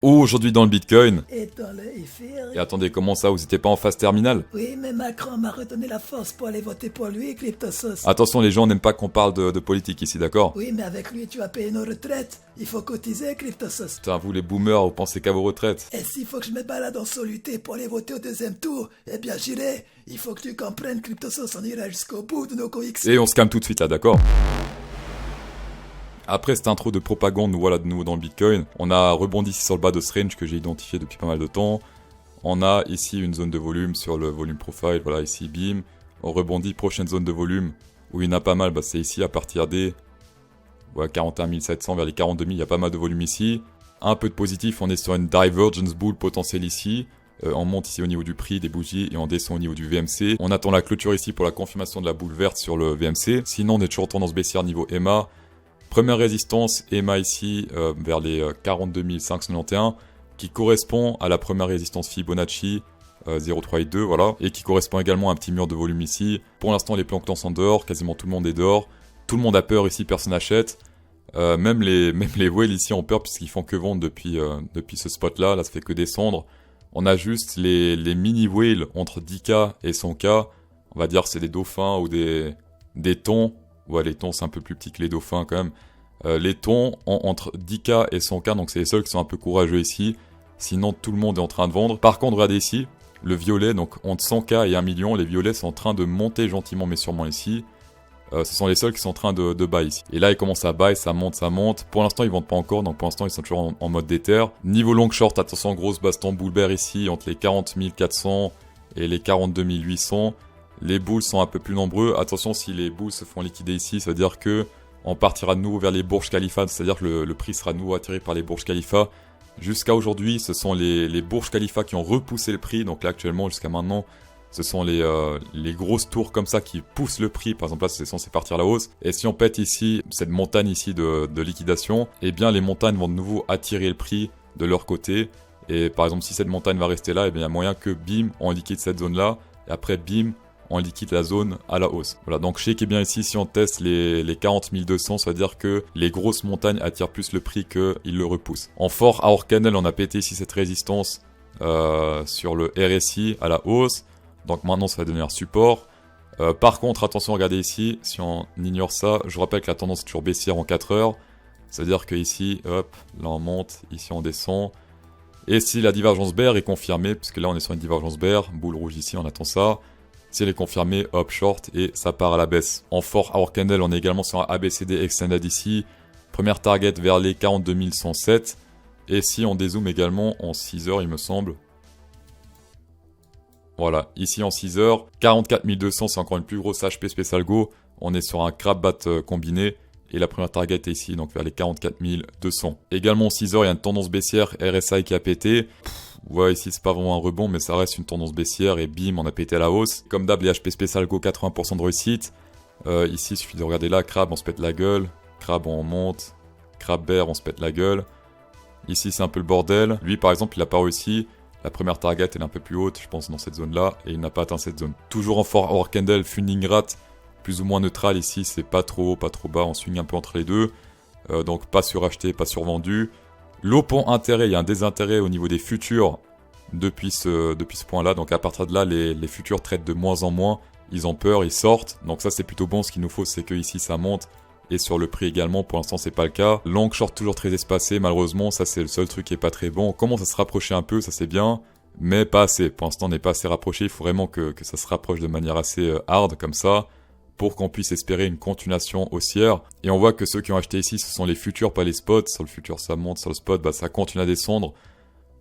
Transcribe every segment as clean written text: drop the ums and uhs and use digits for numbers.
Aujourd'hui dans le Bitcoin. Et dans le Ether. Et attendez, comment ça, vous étiez pas en phase terminale? Oui, mais Macron m'a redonné la force pour aller voter pour lui, CryptoSauce. Attention, les gens n'aiment pas qu'on parle de politique ici, d'accord? Oui, mais avec lui, tu vas payer nos retraites. Il faut cotiser, CryptoSauce. Putain, vous les boomers, vous pensez qu'à vos retraites? Et s'il faut que je me balade en soluté pour aller voter au deuxième tour, eh bien j'irai. Il faut que tu comprennes, CryptoSauce, on ira jusqu'au bout de nos coix. Et on se calme tout de suite là, d'accord? Après cette intro de propagande, nous voilà de nouveau dans le Bitcoin. On a rebondi ici sur le bas de ce range que j'ai identifié depuis pas mal de temps. On a ici une zone de volume sur le volume profile, voilà ici, bim. On rebondit, prochaine zone de volume, où il y en a pas mal, bah, c'est ici à partir des 41 700 vers les 42 000, il y a pas mal de volume ici. Un peu de positif, on est sur une divergence bull potentielle ici. On monte ici au niveau du prix des bougies et on descend au niveau du VMC. On attend la clôture ici pour la confirmation de la boule verte sur le VMC. Sinon, on est toujours en tendance baissière niveau EMA. Première résistance, EMA ici, vers les 42 591, qui correspond à la première résistance Fibonacci, 0,382, voilà, et qui correspond également à un petit mur de volume ici. Pour l'instant, les planctons sont dehors, quasiment tout le monde est dehors. Tout le monde a peur ici, personne n'achète. Même les whales ici ont peur puisqu'ils font que vendre depuis ce spot-là, là ça fait que descendre. On a juste les mini whales entre 10K et 100K, on va dire c'est des dauphins ou des thons. Ouais, les thons c'est un peu plus petit que les dauphins quand même. Les thons entre 10K et 100K, donc c'est les seuls qui sont un peu courageux ici. Sinon tout le monde est en train de vendre. Par contre, regardez ici, le violet, donc entre 100K et 1 million, les violets sont en train de monter gentiment mais sûrement ici. Ce sont les seuls qui sont en train de buy ici. Et là, ils commencent à buy, ça monte, ça monte. Pour l'instant, ils vendent pas encore, donc pour l'instant, ils sont toujours en mode déter. Niveau long short, attention, grosse baston bull bear ici, entre les 40 400 et les 42 800. Les bulls sont un peu plus nombreux. Attention, si les bulls se font liquider ici, ça veut dire que on partira de nouveau vers les Burj Khalifa, c'est-à-dire que le prix sera de nouveau attiré par les Burj Khalifa. Jusqu'à aujourd'hui, ce sont les Burj Khalifa qui ont repoussé le prix, donc là, actuellement, jusqu'à maintenant, ce sont les grosses tours comme ça qui poussent le prix. Par exemple là c'est censé partir à la hausse. Et si on pète ici, cette montagne ici de liquidation, eh bien les montagnes vont de nouveau attirer le prix de leur côté. Et par exemple si cette montagne va rester là, eh bien il y a moyen que bim, on liquide cette zone là. Et après bim, on liquide la zone à la hausse. Voilà, donc checkez bien ici, si on teste les 40 200, ça veut dire que les grosses montagnes attirent plus le prix qu'ils le repoussent. En fort hour candle, on a pété ici cette résistance sur le RSI à la hausse. Donc maintenant ça va devenir support. Par contre, attention, regardez ici, si on ignore ça, je vous rappelle que la tendance est toujours baissière en 4 heures. C'est-à-dire que ici, hop, là on monte, ici on descend. Et si la divergence bear est confirmée, puisque là on est sur une divergence bear, boule rouge ici, on attend ça. Si elle est confirmée, hop, short, et ça part à la baisse. En fort hour candle, on est également sur un ABCD extended ici. Première target vers les 42 107. Et si on dézoome également en 6 heures, il me semble. Voilà, ici en 6 heures, 44 200, c'est encore une plus grosse HP spécial go. On est sur un crab bat combiné. Et la première target est ici, donc vers les 44 200. Également en 6 heures, il y a une tendance baissière RSI qui a pété. Ouais, ici c'est pas vraiment un rebond, mais ça reste une tendance baissière. Et bim, on a pété à la hausse. Comme d'hab, les HP spécial go, 80% de réussite. Ici, il suffit de regarder là, crab, on se pète la gueule. Crab, on monte. Crab bear, on se pète la gueule. Ici, c'est un peu le bordel. Lui, par exemple, il a pas réussi. La première target elle est un peu plus haute, je pense, dans cette zone-là, et il n'a pas atteint cette zone. Toujours en fort hour candle, funding rate, plus ou moins neutral ici, c'est pas trop haut, pas trop bas, on swing un peu entre les deux. Donc pas suracheté, pas survendu. L'open intérêt, il y a un désintérêt au niveau des futurs depuis ce point-là. Donc à partir de là, les futurs traitent de moins en moins, ils ont peur, ils sortent. Donc ça c'est plutôt bon, ce qu'il nous faut c'est que ici ça monte. Et sur le prix également, pour l'instant c'est pas le cas. Long short toujours très espacé, malheureusement, ça c'est le seul truc qui est pas très bon. On commence à se rapprocher un peu, ça c'est bien, mais pas assez. Pour l'instant on n'est pas assez rapproché, il faut vraiment que ça se rapproche de manière assez hard comme ça, pour qu'on puisse espérer une continuation haussière. Et on voit que ceux qui ont acheté ici, ce sont les futurs, pas les spots. Sur le futur ça monte, sur le spot bah, ça continue à descendre.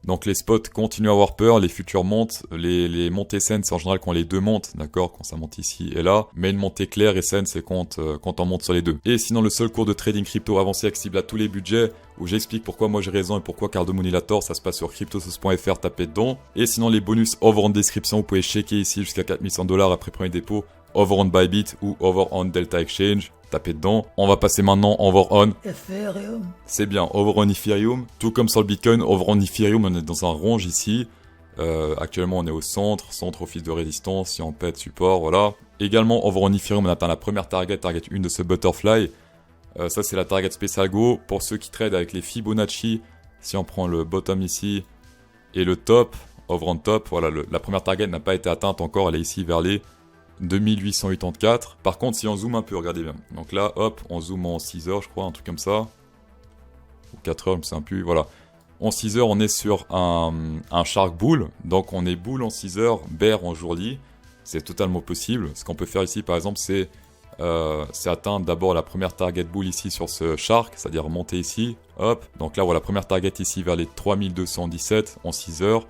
Donc les spots continuent à avoir peur, les futurs montent, les montées saines c'est en général quand les deux montent, d'accord, quand ça monte ici et là, mais une montée claire et saine c'est quand on monte sur les deux. Et sinon le seul cours de trading crypto avancé accessible à tous les budgets, où j'explique pourquoi moi j'ai raison et pourquoi Carl Demouni a tort, ça se passe sur cryptosauce.fr, tapez dedans. Et sinon les bonus over en description, vous pouvez checker ici jusqu'à 4100 $ après premier dépôt, over on Bybit ou over on Delta Exchange. Tapez dedans. On va passer maintenant over on Ethereum. C'est bien, over on Ethereum. Tout comme sur le Bitcoin, over on Ethereum, on est dans un range ici. Actuellement, on est au centre office de résistance, si on pète, support, voilà. Également, over on Ethereum, on atteint la première target 1 de ce butterfly. Ça, c'est la target spécial go. Pour ceux qui tradent avec les Fibonacci, Si on prend le bottom ici et le top, over on top, voilà, la première target n'a pas été atteinte encore, elle est ici vers les 2884. Par contre, si on zoome un peu, regardez bien. Donc là, hop, on zoome en 6 heures, je crois, un truc comme ça. Ou 4 heures, je me souviens plus, voilà. En 6 heures, on est sur un shark bull. Donc on est bull en 6 heures, bear en jour-lit. C'est totalement possible. Ce qu'on peut faire ici, par exemple, c'est atteindre d'abord la première target bull ici sur ce shark, c'est-à-dire monter ici, hop. Donc là, voilà, première target ici vers les 3217 en 6 heures.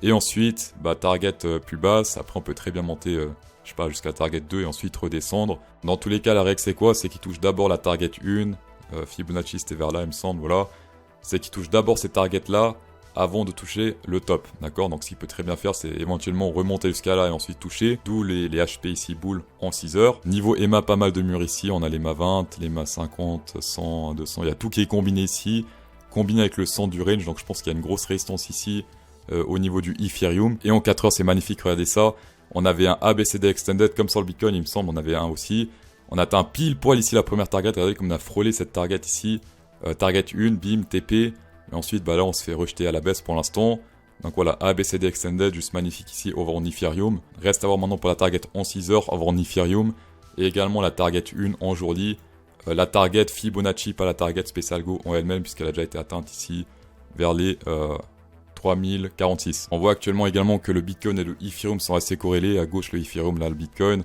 Et ensuite, target plus basse. Après, on peut très bien monter, je sais pas, jusqu'à target 2 et ensuite redescendre. Dans tous les cas, la règle, c'est quoi? C'est qu'il touche d'abord la target 1. Fibonacci, c'était vers là, il me semble, voilà. C'est qu'il touche d'abord ces targets-là avant de toucher le top, d'accord? Donc ce qu'il peut très bien faire, c'est éventuellement remonter jusqu'à là et ensuite toucher, d'où les HP ici, boule en 6 heures. Niveau EMA, pas mal de murs ici, on a les MA 20, les MA 50, 100, 200, il y a tout qui est combiné ici, combiné avec le 100 du range, donc je pense qu'il y a une grosse résistance ici au niveau du Ethereum. Et en 4 heures, c'est magnifique, regardez ça. On avait un ABCD Extended, comme sur le Bitcoin, il me semble, on avait un aussi. On atteint pile poil ici la première target, regardez comme on a frôlé cette target ici. Target 1, bim, TP, et ensuite là on se fait rejeter à la baisse pour l'instant. Donc voilà, ABCD Extended, juste magnifique ici, over on Ethereum. Reste à voir maintenant pour la target en 6 heures, over on Ethereum, et également la target 1 en jour-lit. La target Fibonacci, pas la target Special Go en elle-même, puisqu'elle a déjà été atteinte ici vers les 3046. On voit actuellement également que le Bitcoin et le Ethereum sont assez corrélés, à gauche le Ethereum, là le Bitcoin.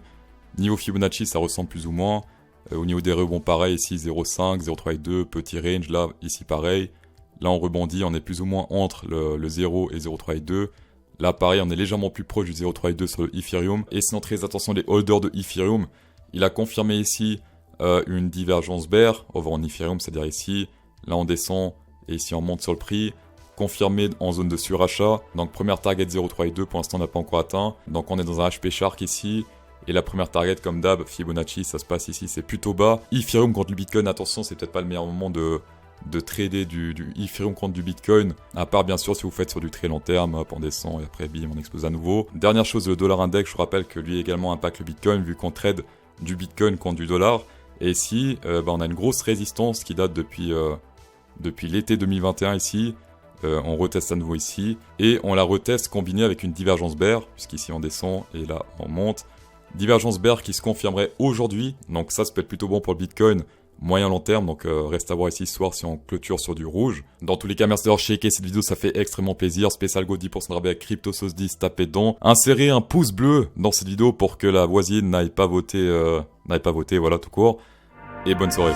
Niveau Fibonacci, ça ressemble plus ou moins. Au niveau des rebonds, pareil, ici 0,5, 0,3,2, petit range, là, ici pareil. Là, on rebondit, on est plus ou moins entre le 0 et 0,3,2. Là, pareil, on est légèrement plus proche du 0,3,2 sur le Ethereum. Et sinon, très attention, les holders de Ethereum, il a confirmé ici une divergence bear over en Ethereum, c'est-à-dire ici, là, on descend et ici, on monte sur le prix. Confirmé en zone de surachat. Donc, première target 0,3,2, pour l'instant, on n'a pas encore atteint. Donc, on est dans un HP Shark ici. Et la première target, comme d'hab, Fibonacci, ça se passe ici, c'est plutôt bas. Ethereum contre le Bitcoin, attention, c'est peut-être pas le meilleur moment de trader du Ethereum contre du Bitcoin. À part, bien sûr, si vous faites sur du très long terme, hop, on descend et après, bim, on explose à nouveau. Dernière chose, le dollar index, je vous rappelle que lui également impacte le Bitcoin, vu qu'on trade du Bitcoin contre du dollar. Et ici, on a une grosse résistance qui date depuis l'été 2021 ici. On reteste à nouveau ici. Et on la reteste combinée avec une divergence bear, puisqu'ici on descend et là on monte. Divergence bear qui se confirmerait aujourd'hui, donc ça peut être plutôt bon pour le Bitcoin, moyen long terme, donc reste à voir ici ce soir si on clôture sur du rouge. Dans tous les cas, merci d'avoir checké cette vidéo, ça fait extrêmement plaisir. Special Go 10% de rabais avec CryptoSauce10, tapez dedans. Insérez un pouce bleu dans cette vidéo pour que la voisine n'aille pas voter, voilà tout court. Et bonne soirée.